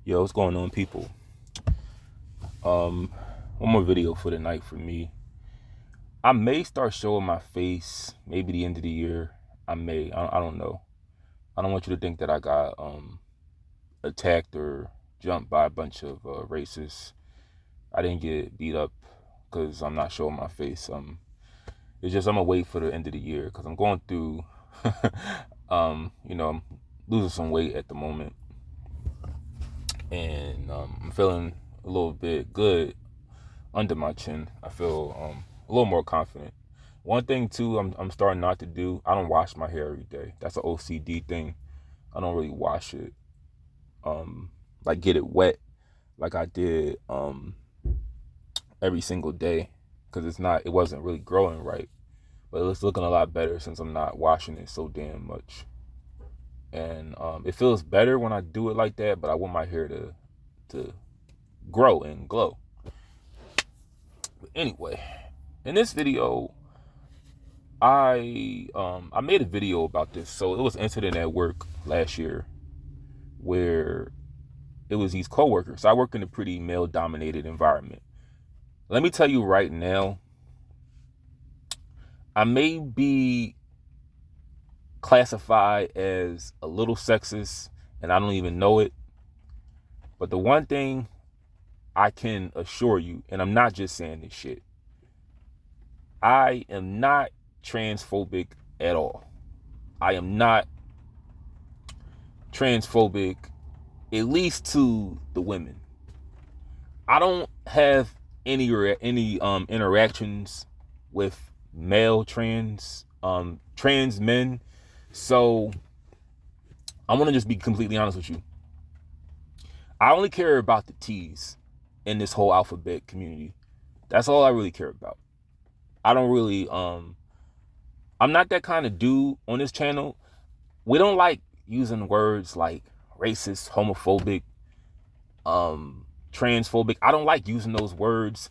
Yo, what's going on, people? One more video for the night for me. I may start showing my face, maybe the end of the year. I may. I don't know. I don't want you to think that I got attacked or jumped by a bunch of racists. I didn't get beat up because I'm not showing my face. It's just I'm gonna wait for the end of the year because I'm going through. I'm losing some weight at the moment, and I'm feeling a little bit good under my chin. I feel a little more confident. One thing too, I'm starting not to do. I don't wash my hair every day. That's an OCD thing. I don't really wash it, like get it wet, like I did every single day, because it wasn't really growing right. But it's looking a lot better since I'm not washing it so damn much. And it feels better when I do it like that. But I want my hair to grow and glow. But anyway, in this video, I made a video about this. So it was an incident at work last year where it was these coworkers. So I work in a pretty male-dominated environment. Let me tell you right now, I may be classified as a little sexist, and I don't even know it. But the one thing I can assure you, and I'm not just saying this shit, I am not transphobic at all. I am not transphobic, at least to the women. I don't have any interactions with male trans men. So I want to just be completely honest with you. I only care about the T's in this whole alphabet community. That's all I really care about. I don't really I'm not that kind of dude on this channel. We don't like using words like racist, homophobic, transphobic. I don't like using those words.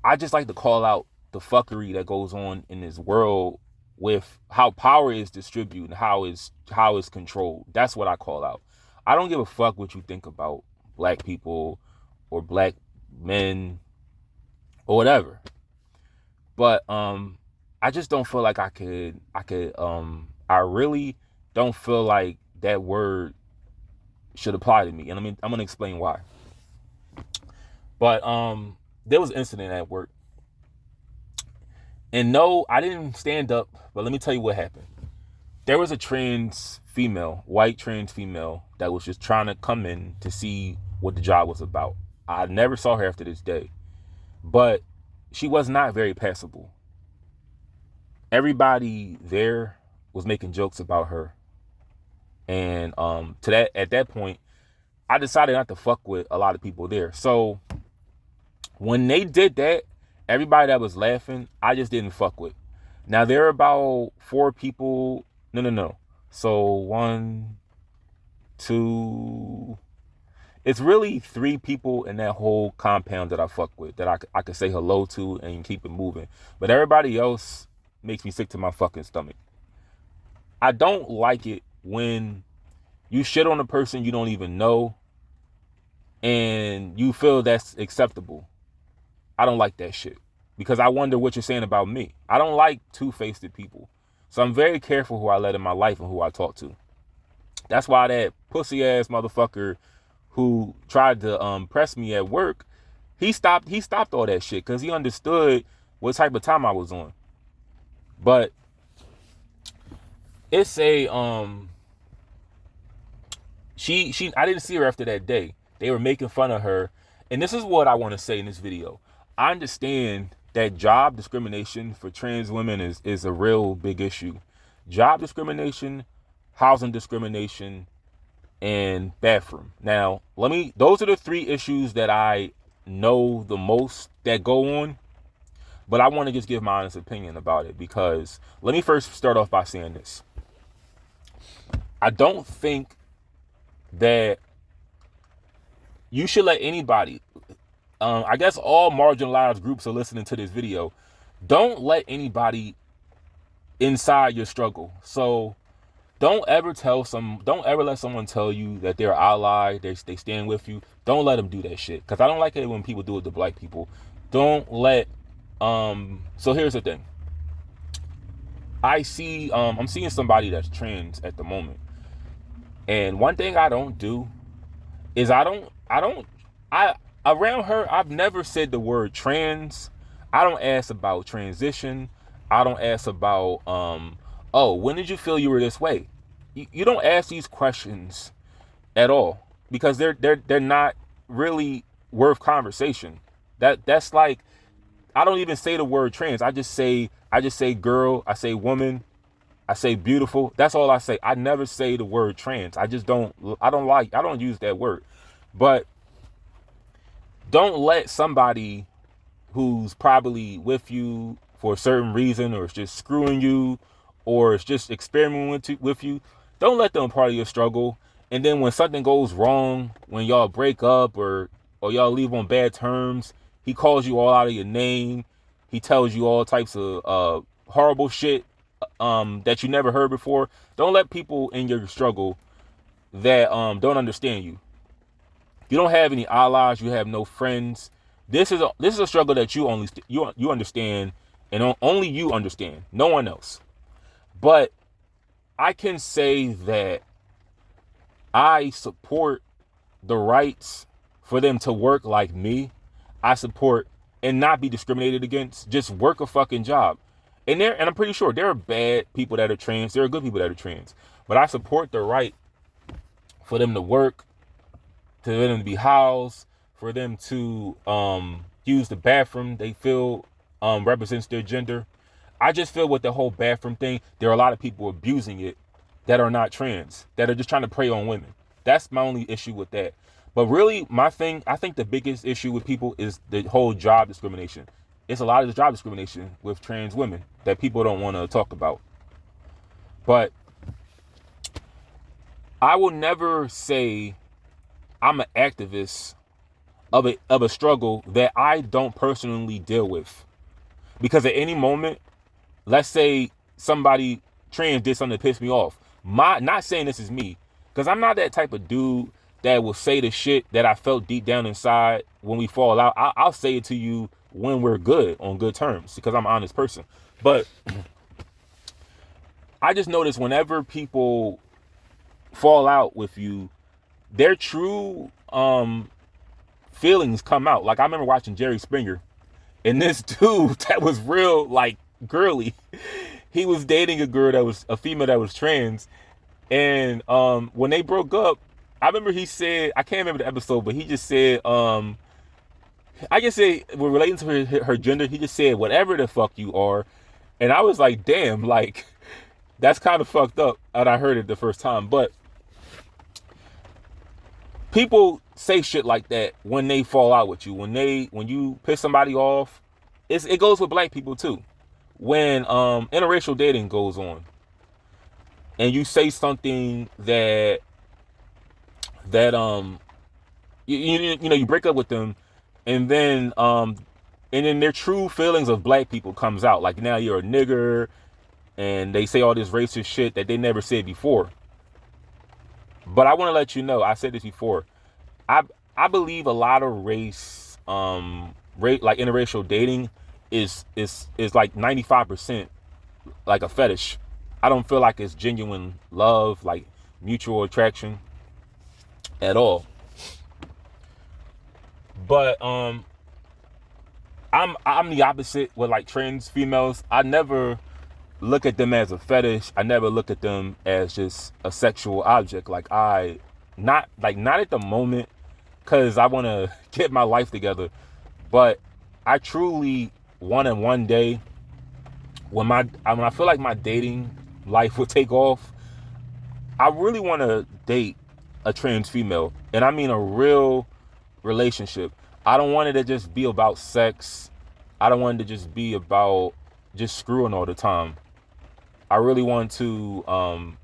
I just like to call out the fuckery that goes on in this world with how power is distributed and how it's controlled. That's what I call out. I don't give a fuck what you think about black people or black men or whatever. But I just don't feel like I could I really don't feel like that word should apply to me. And I'm gonna explain why. But there was an incident at work. And no, I didn't stand up, but let me tell you what happened. There was a white trans female that was just trying to come in to see what the job was about. I never saw her after this day, but she was not very passable. Everybody there was making jokes about her. And at that point, I decided not to fuck with a lot of people there. So when they did that, everybody that was laughing, I just didn't fuck with. Now there are about 4 people. No. So 1, 2. It's really 3 people in that whole compound that I fuck with, that I could say hello to and keep it moving. But everybody else makes me sick to my fucking stomach. I don't like it when you shit on a person you don't even know and you feel that's acceptable. I don't like that shit, because I wonder what you're saying about me. I don't like two-faced people. So I'm very careful who I let in my life and who I talk to. That's why that pussy ass motherfucker who tried to press me at work, he stopped all that shit because he understood what type of time I was on. But it's a she I didn't see her after that day. They were making fun of her. And this is what I want to say in this video. I understand that job discrimination for trans women is a real big issue. Job discrimination, housing discrimination, and bathroom. Now, those are the 3 issues that I know the most that go on. But I want to just give my honest opinion about it, because let me first start off by saying this. I don't think that you should let anybody, I guess all marginalized groups are listening to this video, don't let anybody inside your struggle. So don't ever let someone tell you that they're ally, they stand with you. Don't let them do that shit. Because I don't like it when people do it to black people. Don't let, so here's the thing. I'm seeing somebody that's trans at the moment. And one thing I don't do is I around her, I've never said the word trans. I don't ask about transition. I don't ask about, oh, when did you feel you were this way? You don't ask these questions at all because they're not really worth conversation. That's like, I don't even say the word trans. I just say girl, I say woman, I say beautiful. That's all I say. I never say the word trans. I don't use that word. But don't let somebody who's probably with you for a certain reason, or is just screwing you, or is just experimenting with you, don't let them part of your struggle. And then when something goes wrong, when y'all break up or y'all leave on bad terms, he calls you all out of your name. He tells you all types of horrible shit that you never heard before. Don't let people in your struggle that don't understand you. You don't have any allies. You have no friends. This is a struggle that you understand, and only you understand. No one else. But I can say that I support the rights for them to work like me. I support and not be discriminated against. Just work a fucking job. And I'm pretty sure there are bad people that are trans. There are good people that are trans. But I support the right for them to work, for them to be housed, for them to use the bathroom they feel represents their gender. I just feel with the whole bathroom thing, there are a lot of people abusing it that are not trans, that are just trying to prey on women. That's my only issue with that. But really, I think the biggest issue with people is the whole job discrimination. It's a lot of the job discrimination with trans women that people don't want to talk about. But I will never say I'm an activist of a struggle that I don't personally deal with. Because at any moment, let's say somebody trans did something that pissed me off. Not saying this is me, because I'm not that type of dude that will say the shit that I felt deep down inside when we fall out. I'll say it to you when we're good, on good terms, because I'm an honest person. But I just notice whenever people fall out with you, their true feelings come out. Like I remember watching Jerry Springer, and this dude that was real like girly, he was dating a female that was trans, and when they broke up, I remember he said, I can't remember the episode, but he just said, I just say, we're relating to her gender, he just said, whatever the fuck you are. And I was like, damn, like, that's kind of fucked up. And I heard it the first time. But people say shit like that when they fall out with you. When you piss somebody off, it goes with black people too. When interracial dating goes on, and you say something that you break up with them, and then their true feelings of black people comes out. Like, now you're a nigger, and they say all this racist shit that they never said before. But I want to let you know, I said this before, I believe a lot of like interracial dating is like 95% like a fetish. I don't feel like it's genuine love, like mutual attraction at all. But I'm the opposite with like trans females. I never look at them as a fetish. I never look at them as just a sexual object. Not at the moment, because I want to get my life together. But I truly want to one day, when I feel like my dating life will take off, I really want to date a trans female, and I mean a real relationship. I don't want it to just be about sex. I don't want it to just be about just screwing all the time. I really want to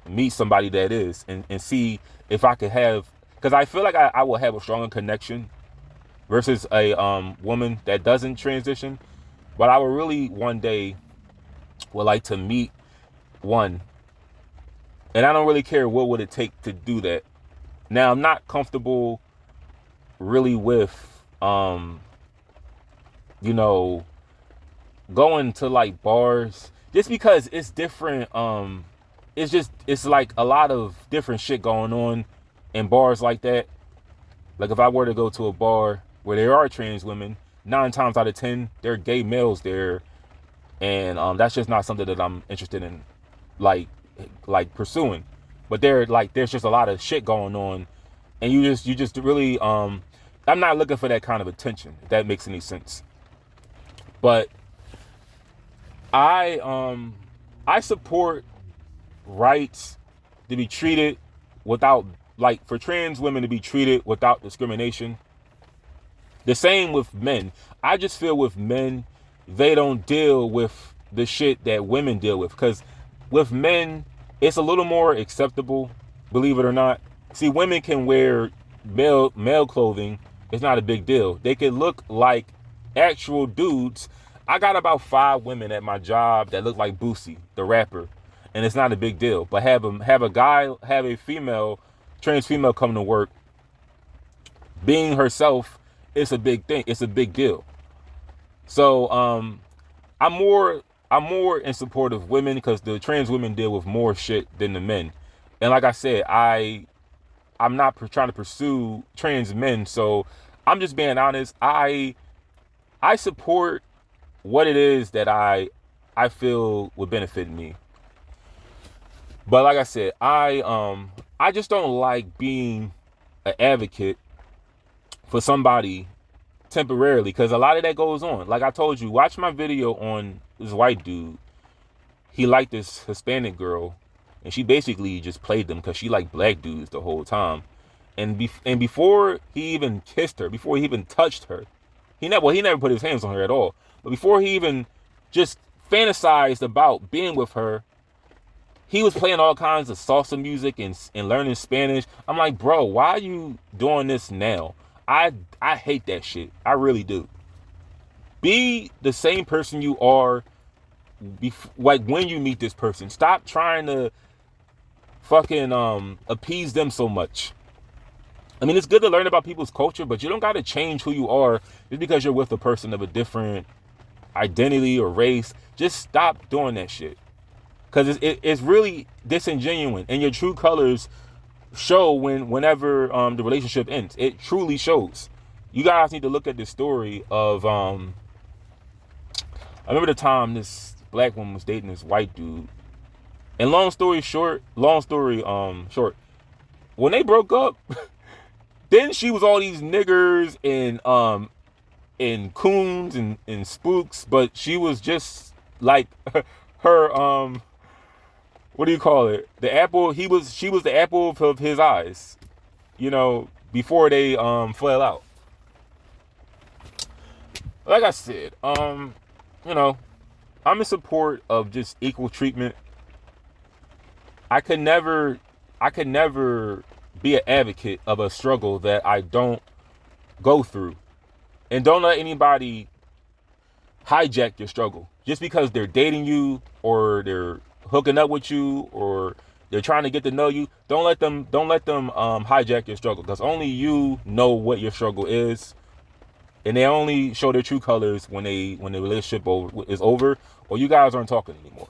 meet somebody that is, and see if I could have, because I feel like I will have a stronger connection versus a woman that doesn't transition. But I would really one day would like to meet one And I don't really care what would it take to do that. Now, I'm not comfortable really with, you know, going to like bars just because it's different. It's like a lot of different shit going on in bars like that. Like if I were to go to a bar where there are trans women, 9 times out of 10, there are gay males there. And that's just not something that I'm interested in like pursuing. But there's just a lot of shit going on, and you just really I'm not looking for that kind of attention, if that makes any sense. But I support rights to be treated without, like, for trans women to be treated without discrimination. The same with men. I just feel with men, they don't deal with the shit that women deal with. Because with men, it's a little more acceptable, believe it or not. See, women can wear male clothing. It's not a big deal. They can look like actual dudes. I got about 5 women at my job that look like Boosie, the rapper, and it's not a big deal. But have a female, trans female come to work, being herself, it's a big thing. It's a big deal. So I'm more in support of women because the trans women deal with more shit than the men. And like I said, I'm not trying to pursue trans men, so I'm just being honest. I support what it is that I feel would benefit me. But like I said, I just don't like being an advocate for somebody temporarily, because a lot of that goes on. Like I told you, watch my video on this white dude. He liked this Hispanic girl, and she basically just played them because she liked black dudes the whole time. And before he even kissed her, before he even touched her, he never put his hands on her at all. But before he even just fantasized about being with her, he was playing all kinds of salsa music and learning Spanish. I'm like, bro, why are you doing this now? I hate that shit. I really do. Be the same person you are like when you meet this person. Stop trying to fucking appease them so much. I mean, it's good to learn about people's culture, but you don't got to change who you are just because you're with a person of a different identity or race. Just stop doing that shit, because it's really disingenuous, and your true colors show whenever the relationship ends. It truly shows. You guys need to look at the story of I remember the time this black woman was dating this white dude, and long story short, when they broke up, then she was all these niggers and coons and spooks, but she was just like her what do you call it? The apple. She was the apple of his eyes, before they fell out. Like I said, I'm in support of just equal treatment. I could never be an advocate of a struggle that I don't go through. And don't let anybody hijack your struggle. Just because they're dating you or they're hooking up with you or they're trying to get to know you, don't let them hijack your struggle, because only you know what your struggle is. And they only show their true colors when the relationship is over or you guys aren't talking anymore.